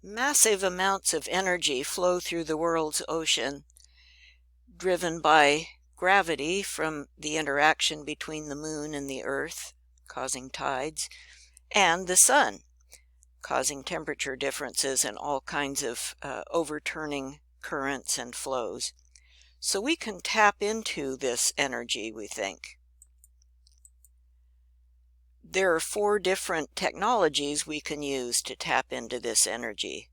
Massive amounts of energy flow through the world's ocean, driven by gravity from the interaction between the moon and the earth, causing tides, and the sun, causing temperature differences and all kinds of overturning currents and flows. So we can tap into this energy, we think. There are 4 different technologies we can use to tap into this energy.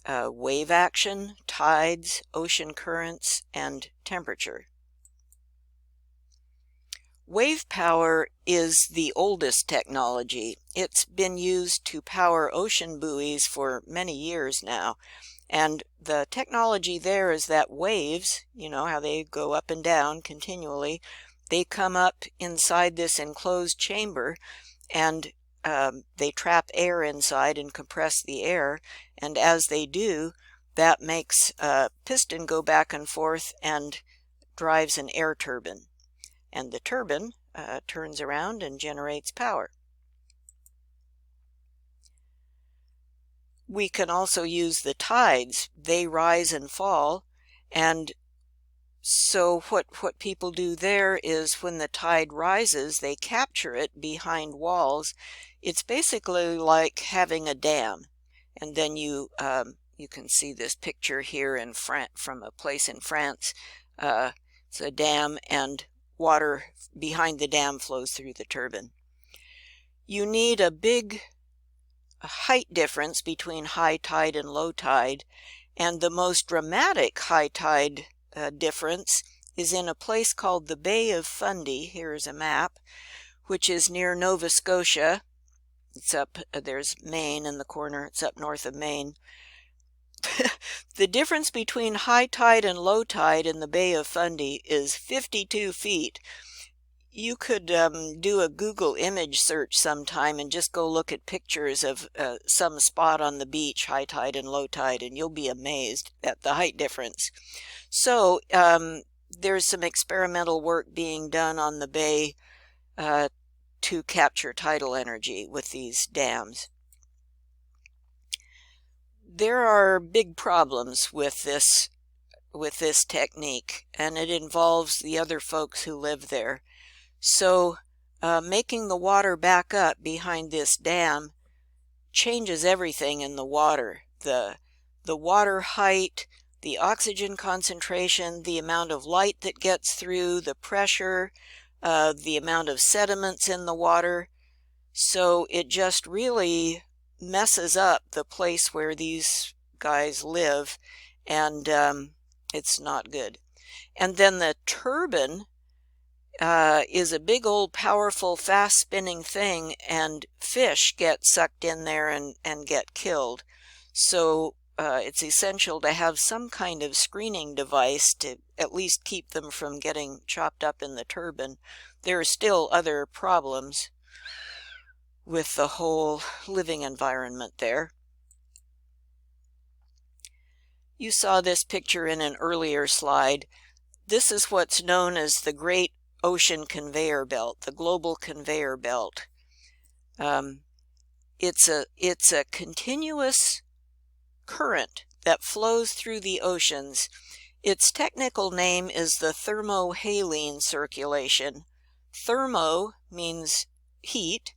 Wave action, tides, ocean currents, and temperature. Wave power is the oldest technology. It's been used to power ocean buoys for many years now. And the technology there is that waves, you know how they go up and down continually, they come up inside this enclosed chamber and they trap air inside and compress the air. And as they do, that makes a piston go back and forth and drives an air turbine. And the turbine turns around and generates power. We can also use the tides. They rise and fall, and so what people do there is when the tide rises, they capture it behind walls. It's basically like having a dam, and then you can see this picture here in from a place in France. It's a dam, and water behind the dam flows through the turbine. You need a big height difference between high tide and low tide, and the most dramatic high tide difference is in a place called the Bay of Fundy. Here's a map, which is near Nova Scotia. It's up, there's Maine in the corner, it's up north of Maine. The difference between high tide and low tide in the Bay of Fundy is 52 feet. You could do a Google image search sometime and just go look at pictures of some spot on the beach, high tide and low tide, and you'll be amazed at the height difference. So there's some experimental work being done on the bay to capture tidal energy with these dams. There are big problems with this technique, and it involves the other folks who live there. So making the water back up behind this dam changes everything in the water. The water height, the oxygen concentration, the amount of light that gets through, the pressure, the amount of sediments in the water. So it just really messes up the place where these guys live, and it's not good. And then the turbine is a big old powerful fast spinning thing, and fish get sucked in there and get killed. So it's essential to have some kind of screening device to at least keep them from getting chopped up in the turbine. There are still other problems with the whole living environment there. You saw this picture in an earlier slide. This is what's known as the Great Ocean Conveyor Belt, the global conveyor belt. It's a continuous current that flows through the oceans. Its technical name is the thermohaline circulation. Thermo means heat,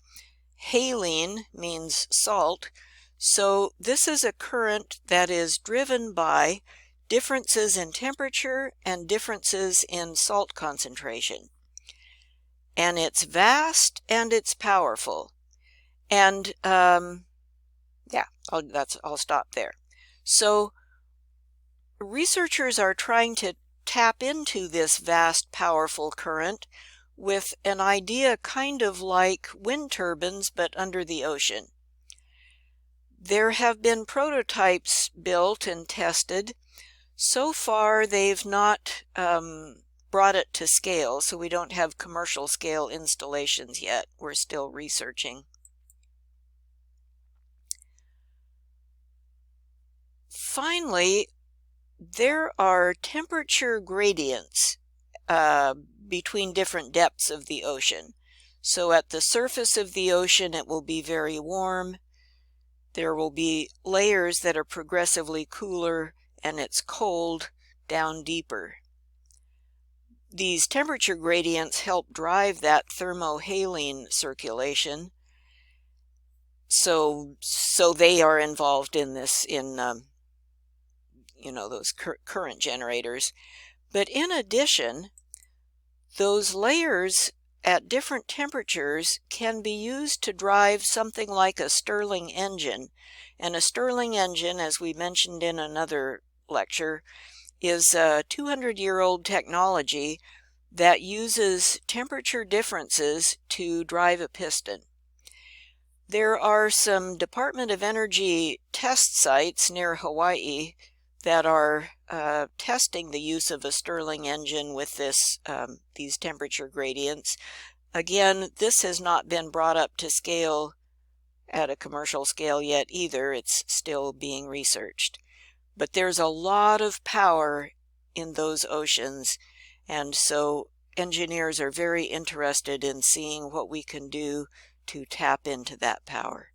haline means salt. So this is a current that is driven by differences in temperature and differences in salt concentration. And it's vast and it's powerful. And yeah, I'll stop there. So researchers are trying to tap into this vast, powerful current with an idea kind of like wind turbines, but under the ocean. There have been prototypes built and tested. So far, they've not brought it to scale, so we don't have commercial scale installations yet. We're still researching. Finally, there are temperature gradients between different depths of the ocean. So at the surface of the ocean, it will be very warm. There will be layers that are progressively cooler and it's cold down deeper. These temperature gradients help drive that thermohaline circulation. So they are involved in this, in those current generators. But in addition, those layers at different temperatures can be used to drive something like a Stirling engine. And a Stirling engine, as we mentioned in another lecture, is a 200-year-old technology that uses temperature differences to drive a piston. There are some Department of Energy test sites near Hawaii that are testing the use of a Stirling engine with these temperature gradients. Again, this has not been brought up to scale at a commercial scale yet either. It's still being researched. But there's a lot of power in those oceans, and so engineers are very interested in seeing what we can do to tap into that power.